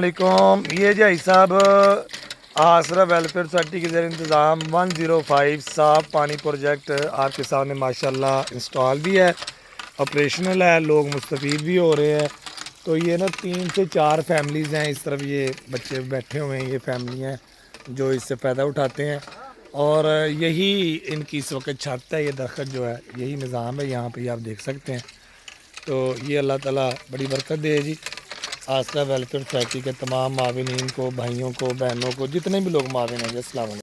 वालेकुम। ये जी साहब आसरा वेलफेयर सोसाइटी के ज़रिए इंतज़ाम 105 साफ पानी प्रोजेक्ट आपके सामने माशाल्लाह इंस्टॉल भी है, ऑपरेशनल है, लोग मुस्तफ़ीद भी हो रहे हैं। तो ये ना 3 से 4 फैमिलीज़ हैं, इस तरफ ये बच्चे बैठे हुए हैं, ये फैमिली हैं जो इससे फ़ायदा उठाते हैं। और यही इनकी इस वक्त छत है, ये दरख्त जो है यही निज़ाम है, यहाँ पे आप देख सकते हैं। तो ये अल्लाह ताला बड़ी बरकत दे जी। आसरा वेलफेयर सोसाइटी के तमाम माविनीन को, भाइयों को, बहनों को, जितने भी लोग माविन हैं। अस्सलाम वालेकुम।